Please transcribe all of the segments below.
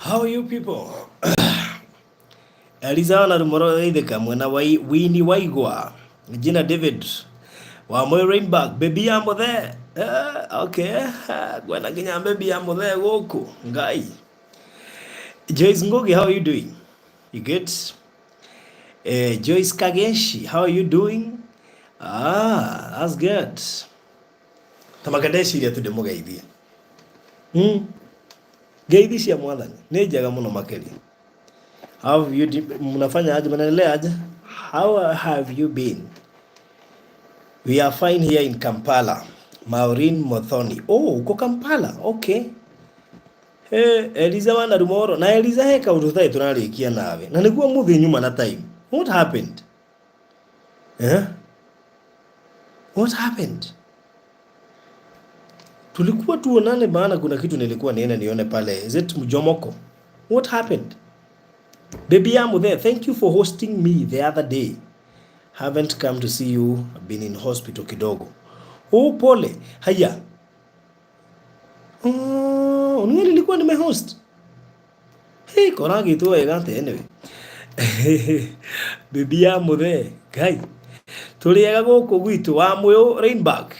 How are you people? Elizana rumoro ideka mwena Winnie Waigwa. Jina David. Wa Moy Rainback. Baby ambo there. Okay. Gwena ginya baby ambo there woku. Ngai. Joyce Ngogi, how are you doing? You good? Joyce Kageshi, how are you doing? That's good. Tamakadeshi ya tude moga idea. Geithi cia mwathani ni njega muno makeri. How have you mnafanya aje, mnaendelea aje? How have you been? We are fine here in Kampala. Maureen Mothoni. Oh, uko Kampala. Okay. Eliza wana rumoro na Eliza heka ututhai tunarikia nawe. Na niguo muthi nyuma na time. What happened? What happened? Tulikuwa tuonane maana kuna kitu nilikuwa nione pale. Is it Mjomoko? What happened? Baby I'm there. Thank you for hosting me the other day. Haven't come to see you. I've been in hospital kidogo. Oh, pole. Haya. Nilikuwa nimehost. Hey, koragi tu egante anyway. Baby I'm there. Guy. Tuliega goko gwitu wa Moyo Rainback.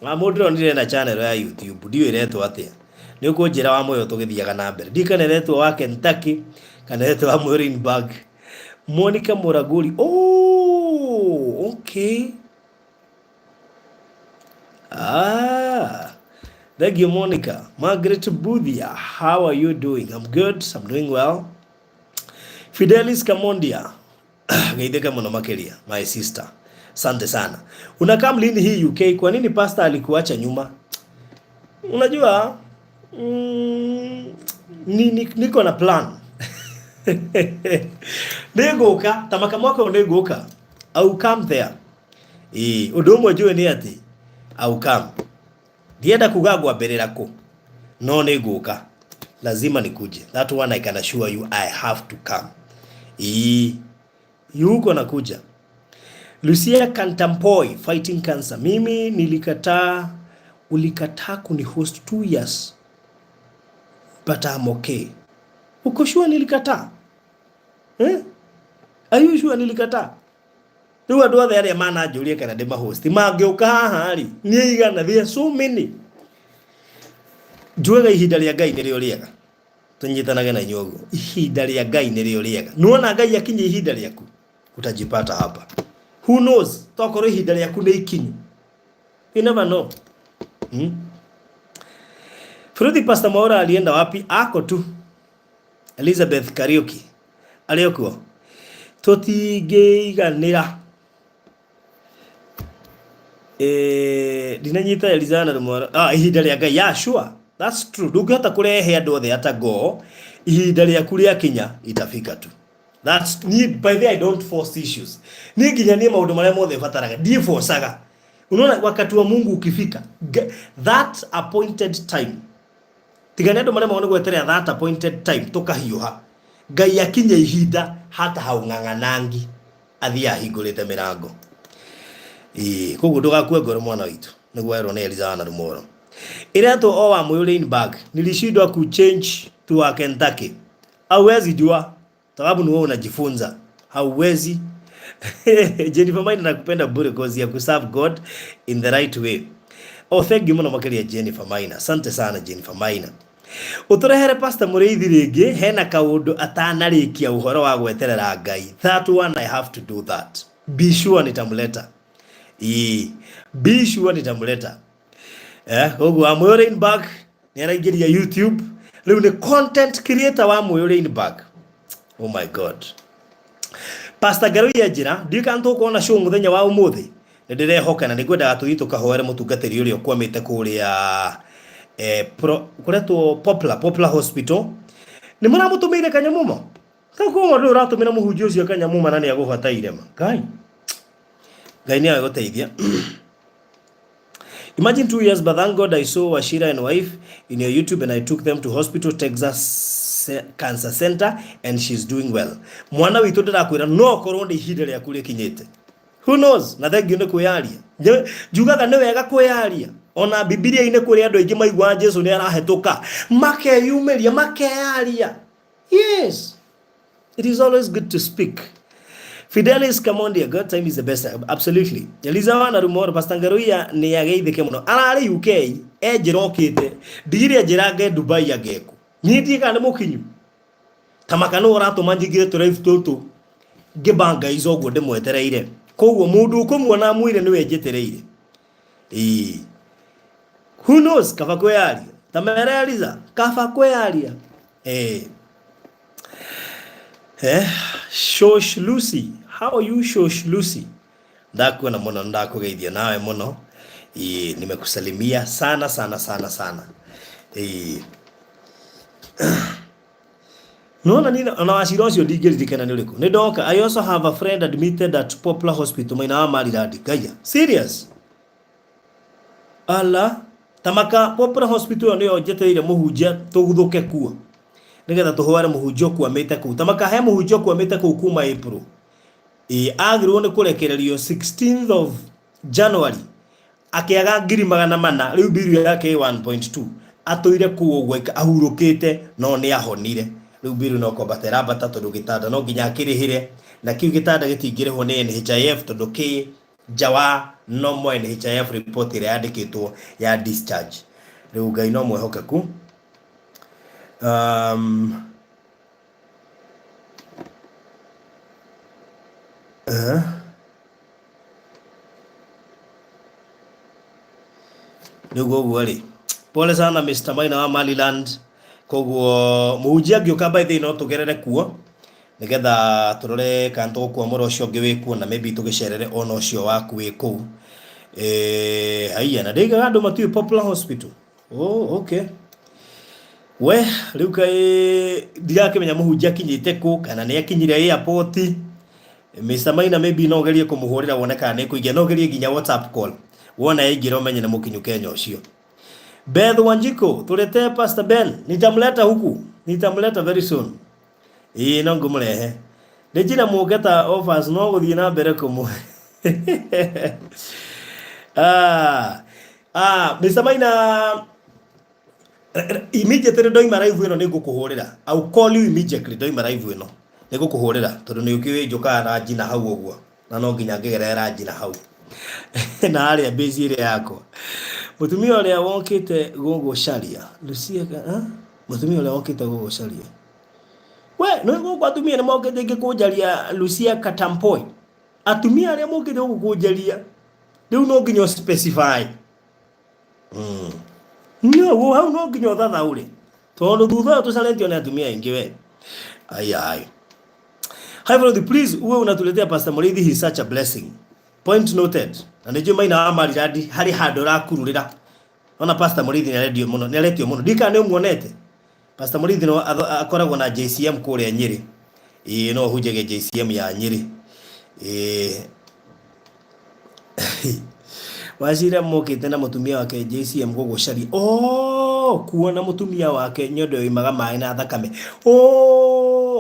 Amodro ndire na channel ya YouTube ndio iretwo atia ni ukunjira wa Moyo tugithiaga na mbere ndikane retwo wa Kentucky kana retwo wa Moyo Rainback. Monica Moraguri. Oh, okay. Thank you, Monica. Margaret Budia, how are you doing? I'm good. I'm doing well. Fidelis Kamondia. Gaideka muno makeria, my sister. Asante sana. Unakaa lini hii UK? Kwa nini pastor alikuacha nyuma? Unajua niko na plan. Negoka, tamaka mwaka unegoka. Au come there. Udomo jue ni ati. Au come. Dienda kugagwa mbere rako. No negoka. Lazima nikuje. That one I can assure you I have to come. Yuko nakuja. Lucia Kantampoi fighting cancer. Mimi nilikataa, ulikataa kunihost 2 years. But I'm okay. Uko sure nilikataa? Are you sure nilikataa? Tuwa doa the area mana Julia kana dema host. Mageuka haha ali. Ni igana there so many. Juega ihinda ria Ngai nĩrĩo rĩega. Tunyitanage na nyogo. Ihinda ria Ngai nĩrĩo rĩega. Nuona Ngai akinye ihinda rĩaku utajipata hapa. Who knows? Tokoro ihinda rĩaku nĩ ikinyu. You never know. Fruity Pastor Maura alienda wapi? Ako tu. Elizabeth Kariuki aliyokuwa tutingeiganira. Dinanyita Elizana rumora. Ihinda rĩa Ngai. Yeah, sure. That's true. Ndungĩhota kurehe andũ othe atago. Ihinda rĩaku rĩakinya itafika tu. That's need. By the way, I don't force issues. Ni nginya ni maundu maria mothe fataraga di forceaga. Unaona wakati wa Mungu ukifika, that appointed time. Tigane ndo maria maone gweterea that appointed time tukahiuha. Ngai yakinye ihinda hata haung'ang'anangi athia hingurite mirango. Koguo ndugakue ngoro mwana witu. Niguo erwo ni Elizana rumoro. Irato o wa Moyo Rainback nilishindwa ku change to Kentucky. Hauwezi jua sababu ni wewe unajifunza. Hauwezi. Jennifer Maina nakupenda bure cause ya kuserve God in the right way. Oh, thank you muno makeria Jennifer Maina. Asante sana Jennifer Maina. Uturehere Pastor Muriithi ringi hena kaundu atanarikia uhoro wa gweterera Ngai. That one I have to do that. Be sure nitamuleta. Be sure nitamuleta. Ogu wa Moyo Rainback ni anaingiria YouTube. Leo ni content creator wa Moyo Rainback. Oh my God. Pastor Garuya jira ndikanto kuona show muthenya wa umuthi ndirehoka na nigwenda gatugito kahoere mutungatiri uri okwamite kuria kuretwo popular hospital ni mara mutumire Kanyamuma kako ndu uratumira muhunjia ucio Kanyamuma na ni agubataire ma Ngai ni agoteithia. Imagine 2 years but thank God I saw Washira and wife in your YouTube and I took them to hospital Texas Cancer Center and she's doing well. Mwana witu ndirakwira no korwo ndi ihinda rĩa kuri kinyete. Who knows? Na thengi ni kuyaria. Jugaga ni wega kuyaria. Ona Biblia ine kuri andu aingi maigua Jesu ni arahetoka. Makeyumeria makeyaria. Yes, it is always good to speak. Fidelis Kamondi, a good time is the best. Absolutely. Eliza wana rumor pastangaruya ni yageithike muno. Arari UK ejirokite. Digiri ajirage Dubai yageku. Niti kana mukinyu. Tamakano ratuma njigire turive tutu. Gibanga izogo de mwetereire. Koguo mundu ukumwona mwire niwe ejetereire. Who knows kava kwearia. Tamereliza kava kwearia. Shosh Lucy, how are you Shosh Lucy? Ndakuwa na mono ndakugeithia nawe mono. Nimekusalimia sana sana sana sana. Nona nina anawashirosio digirikana niliko. Nidoka, I also have a friend admitted at Popular Hospital maina Mariradi. Gaya. Serious? Ala, tamaka Popular Hospital niyo jeteire muhujia tuguthuke kuo. Nigetha tuhware muhunjio kwamite ku tamaka he muhunjio kwamite ku kuma April agirwo ni kurekererio 16th of January akiaga ngiri magana mana riu biru yake 1.2 atoire ku ogweka ahurukite no ni ahonire riu biru no kombatera bata tondu gitanda no nginya kirihire na kiu gitanda gitingirihwo ni NHIF tondu ki jawa no mo NHIF report ire yandikitwo ya discharge riu ngai no mwehokeku. Niguo gwali pole sana Mr. Maina wa Maliland koguo muhunjia ngioka by the no tugerere kuo nigetha turore kanto kwa moro cio ngiwe kuo na maybe tugicerere ono cio waku wi ku haiya na ndiga andu matu Popular Hospital. Oh, okay. We riu kai ndigakimenya muhunjia kinyite ku kana ni akinyire airport. Mr. Maina maybe no gerie kumuhurira wone kana ni kuigia no gerie ginya WhatsApp call wona igiro menye na mukinyu Kenya ucio. Beth Wanjiko tulete Pastor Ben nitamleta huku nitamleta very soon. No ngumrehe ndijina mugeta offers no guthie na mbere kumu. Mr. Maina immediately doima live ino nigukuhurira. I'll call you immediately doima live ino nigukuhurira tondu ni ukiwe njuka na jina hau ogwo na no nginya ngigerera jina hau na aria busy ile yako mutumia ule wokite gogo sharia Lucia mutumia ule wokite gogo sharia we no gogo atumia ni mokite ngikujaria Lucia Katampoi atumia aria mokite gukujaria riu no nginya specify no hau no nginya thatha uri tondu thutha tusalentio na atumia ingi we ai Hi brother, please uwe unatuletea Pastor Murithi, he is such a blessing. Point noted. Na nijue Maina wa Mariradi hari hado rakururira. Ona Pastor Murithi ni aletio muno. Dika ni umuonete. Pastor Murithi no akoragwo na JCM kule Nyeri. No hujege JCM ya Nyeri. Wazira mokite na mutumia wake JCM gogo shari. Kuona mutumia wake nyodo imaga mai na thakame.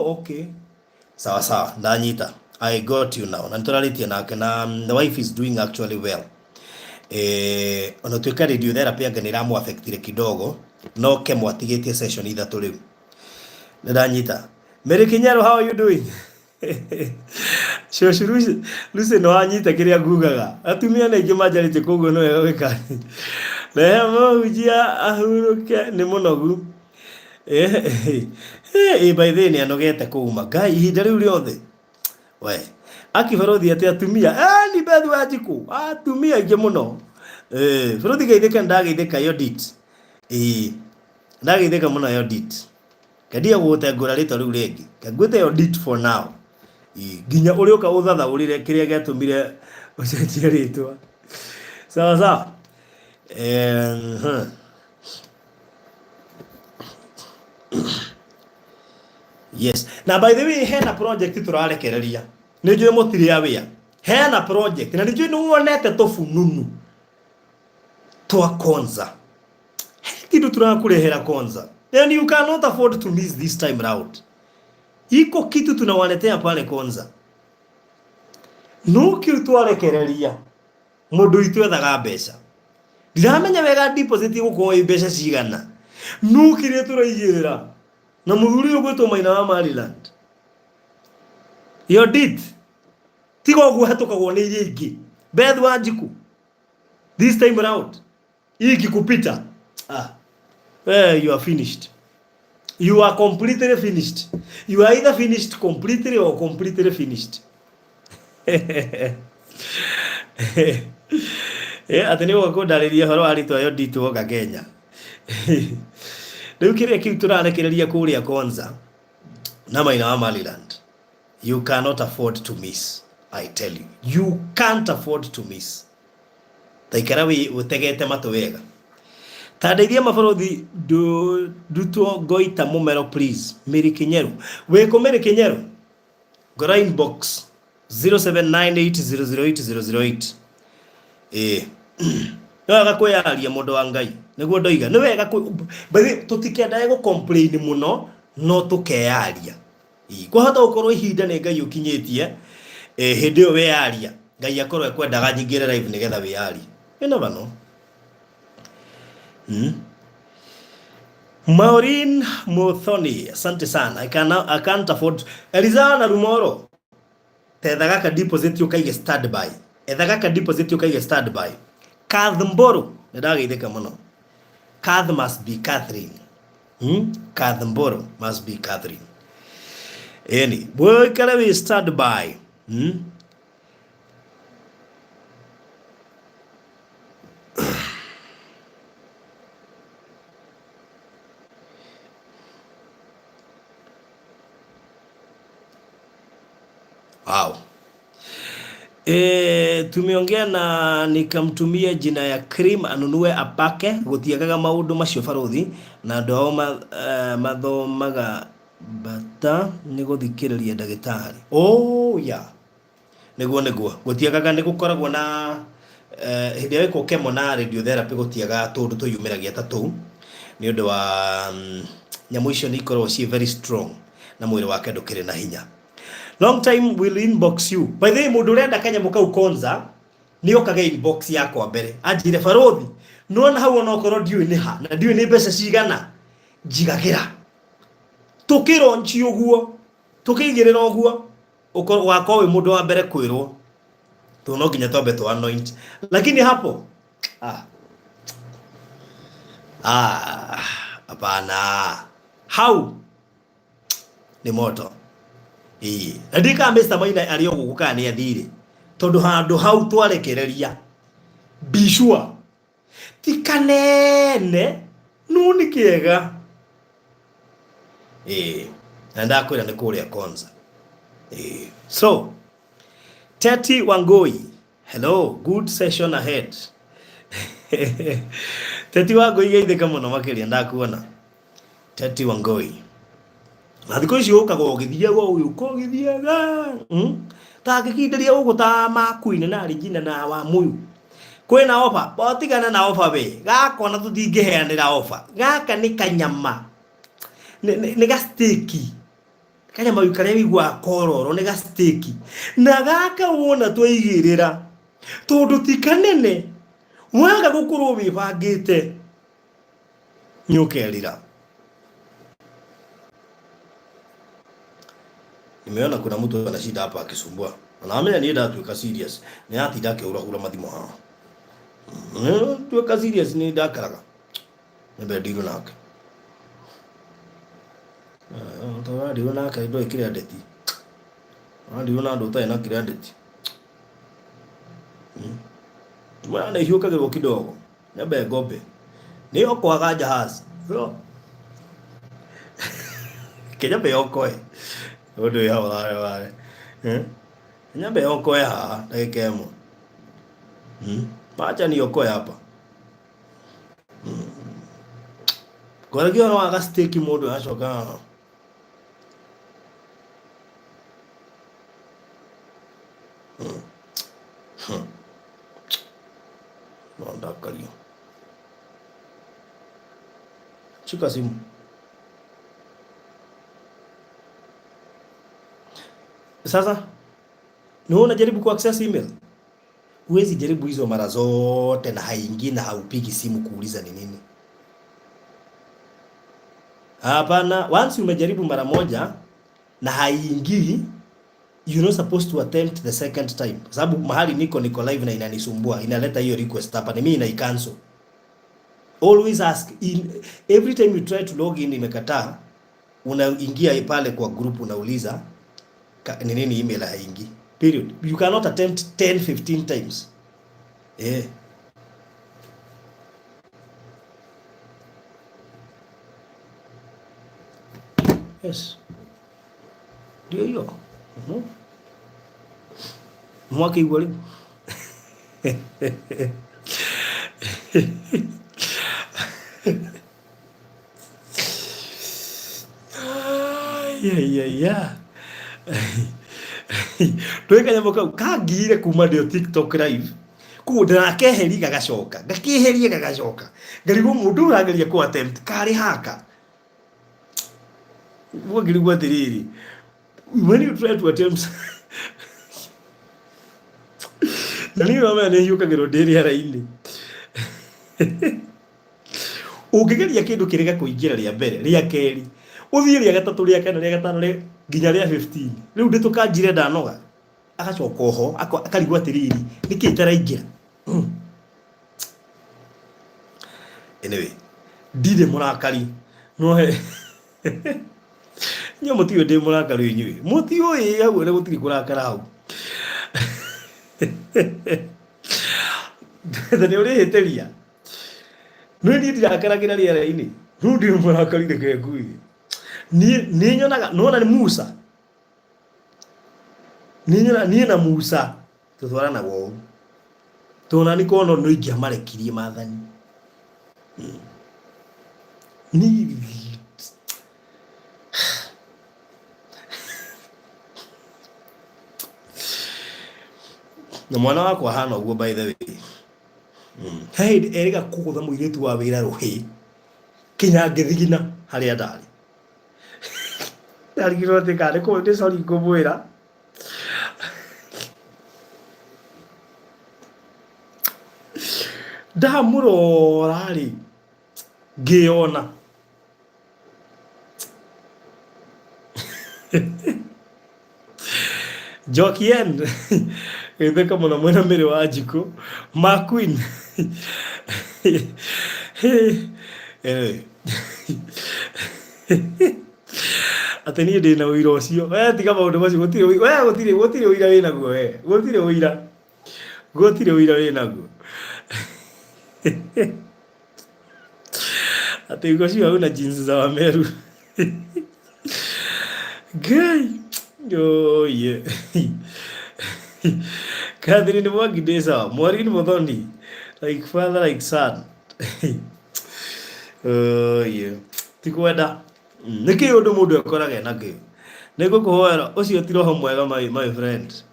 Okay. Sawa ndanyita. I got you now. Naturality nake na the wife is doing actually well. Onatuika radio therapy anga niramu affectire kidogo no kemo atigetie session ithatu riu. Ndanyita. Mary Kinyaro, how are you doing? Shoshuru Lucy no anyita kiria ngugaga. Atumia na ingi majarite koguo no wega wikani. Leo hujia ahuruke ni munogu. By the way anogete kuuma ngai ihinda riu riothe we akibarothi ati atumia ni Beth Wanjiku atumia ingi muno barothi geithika ndageithika yodit ndageithika muno yodit kadia gute ngura rito riu ringi kagwite yodit for now ginya uri uka uthatha urire kiria getumire ucenjie ritwa sawa Yes. Na by the way, hena project turarekereria. Nijue motiri ya wia. Hena project. Na nijue nuonete tofununu. Twa Konza. Kitu tunakurehera Konza. And you cannot afford to miss this time round. Iko kitu tunawaletea pale Konza. No kitu twarekereria. Mundu itu ethaga mbeca. Ndiramenya wega deposit guko mbeca cigana. No kiria turaigirira. na muthuri ugwitwo Maina wa Maryland yo dit tigo guhatukagwo ni iria ingi Beth Wanjiku this time around iki kupita you are finished. You are completely finished. You are either finished completely or completely finished. Atene wako ndariria horo aritu ayo nditu oga Kenya. Riu kiria kiu turarekereria kuria Konza na Maina wa Maryland. You cannot afford to miss. I tell you. You can't afford to miss. Taikara wi utegete matu wega. Tadeithia maborothi Duto Goita Mumero please. Miri Kinyeru. Weko Miri Kinyeru. Gora inbox 0798008008. Wega kwiyaria mundu wa Ngai. Niguo ndoiga. Ni wega tutikenda go complain muno no tukeyaria. Kwahota ukorwo ihinda ne Ngai ukinyitie hindi yo weyaria. Ngai akorwo ekwendaga nyingire live nigetha weyaria. You never know. Maureen Muthoni, asante sana. I can't afford. Elizana Rumoro. Tethaga ka deposit ukaige standby. Ethaga ka deposit ukaige standby. Kath Mboro, ndageitheka muno. Kath must be Catherine. Kath Mboro must be Catherine. Any, boy kala we standby. Wow. Tumeongea na nikamtumia jina ya cream anunue apake gutiagaga maundu macio barothi na ndo mathomaga bata ni guthikiriria ndagitari. Yeah. Niguo gutiagaga ni gukoragwo na hindi ya ko kemo na radiotherapy gutiaga tundu tuyumiragia tatu ni undu wa nyamu icio ni ikorwo ci very strong na mwiri wake ndukire na hinya. Long time will inbox you. By the way, mundu renda kanyamu kau Konza ni okaga inbox yakwa mbere. Anjire barothi. Nona hau ona okoro ndiu ni ha. Na ndiu ni mbeca cigana. Jigagira. Tukironchi uguo. Tukigirira uguo. Ukoro wako we mundu wa mbere kwirwo. Tuno nginya twambe to anoint. Lakini hapo hapana. How? Ni moto. Ndika Mr. Maina ariyo gukuka ni athire tondu handu hau twarekereria bishua tikanene nuni kiega anda kwira ni kuria Konza so Tati Wangoi, hello, good session ahead. Tati Wangoi geithika muno makiria ndakuona Tati Wangoi. Athiko icio ukago githiaga uyu ko githiaga ta gikinderia uguta makuine na Regina na wa muyu kwina offer botigana na offer we gakona tutingiheanira offer gaka ni kanyama ni ga steak kanyama yukare wigwa kororo ni ga steak na gaka wona twigirira tondu tikanene mwaga gukurwo wibangite nyukerira. Nimeona kuna mtu ana shida hapa akisumbua. Anaamini ni ndio tuweka serious. Ni hati dake urahura madimo hao. Tuweka serious ni dakaraga. Nebe diru nake. Tawa diru nake ndo credit. Diru na ndo ta ina credit. Mwana hiyo kagero kidogo. Nebe gobe. Ni okwaga jahazi. Kenya be okoe. Odo ya wale nyambe okoe ha ndagikemo macha ni okoe hapa kwa hiyo no aga steak modo achoka Nonda kalio chika simu sasa. No unajaribu ku access email. Huwezi jaribu hizo mara zote na haingii na haupigi simu kuuliza ni nini. Hapana, once umejaribu mara moja na haiingii, you're not supposed to attempt the second time. Kwa sababu mahali niko live na inanisumbua, inaleta hiyo request hapa, ni mimi inai-cancel. Always ask every time you try to log in imekataa, unaingia pale kwa group unauliza ni nini email haingii. Period. You cannot attempt 10 15 times. Yes. Ndio hiyo. Mwaka igwa leo. Yeah. Tweka nyamoka kagire kuma ndio TikTok live. Kuda keheri gagacoka. Gakiherie gagacoka. Ngarigo mundu urageria ku attempt kari haka. Wagirigwa diriri. When you try to attempt nani mama yuka giroderi haraini. Ukigeria kindu kirega kuingira ria mbere ria keri. Uthie ria gatatu ria kana ria gatano ria nginya ria 15. Riu nditukajire ndanoga. Agacoka oho akarigwa tiriri. Niki taraingira. Anyway, ndire murakari. No he. Nyo mutio ndi murakari inyui. Mutio ii hau ne gutiri kurakara hau. Thani uri heteria. No ndi ndirakaragira riera-ini. No ndi murakari ndeke ngui. Ni nyonaga nona ni Musa. Ni na Musa tutwarana wo. Tona ni kono no ingia marekirie mathani. Ni na mwana wako hana uguo by the way. Hey, erega kugutha muiretu wa wira ruhi. Kinya ngithigina haria ndari. Ndari girote kare ko ndi sorry ngumwira. Ndamurora ri ngiona Jokien itheka muno mwena mbere wa Jiko Maqueen ateni ndi na uira ucio tiga maundu macio gutire uira winaguo gutire uira winaguo ati gocio au na jeans za Wameru gay yo yeah kadri ni Mwangi desa mwari ni Muthoni like father like son. Yeah tikwenda niki undu mundu akorage nake nego kuhoera ucio ti roho mwega my friend.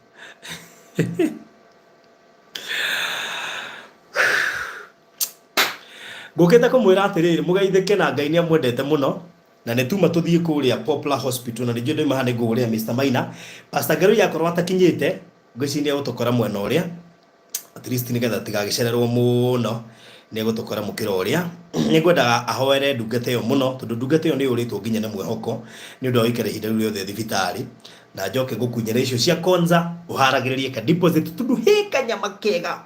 Ngukita kumwira atiriri mugeithike na Ngai ni amwendete muno na netuma tuthie kuria Poplar Hospital na ndio ndio mahane nguria Mr. Maina Pastor Garu yakorwa atakinyite ngwicinia gutokora mwena uria at least nigetha tigagicererwo muno ni gutokora mukira uria ni ngwendaga ahoere ndungate yo muno tondu ndungate yo ni uritwo nginya na mwehoko ni undu oikere hinda riu riothe thibitari na njoke gukunyera icio cia konza uharagiririe ka deposit tundu hika nyama kega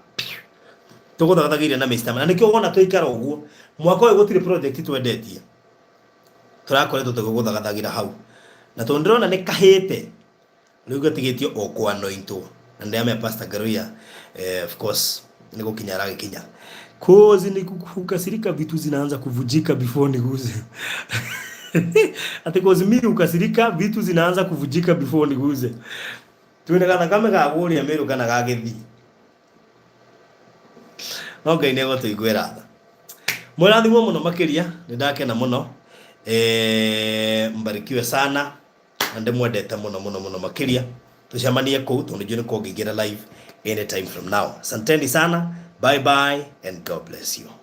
tuguthagathagiire na Mr. Maina nikio wona tuikara uguo mwaka uyu gutire project twendetie turakoretwo tuguthagathagira hau na tondrona ni kahete riu gatigitio okwa nointo na ndame Pastor Garuya of course ni gukinyara gikinya cause ni kukasirika vitu zinaanza kuvujika before niguze ati cause mimi ukasirika vitu zinaanza kuvujika before niguze tuende kana kama gaguri ameru kana gagithi no Ngai ni gutuigwira tha murathimwo muno makiria ndakena muno mbarikiwe sana na ndimwendete muno makiria tucemanie kuu tondu njui niko ngingira live anytime from now. Asanteni sana, bye bye and God bless you.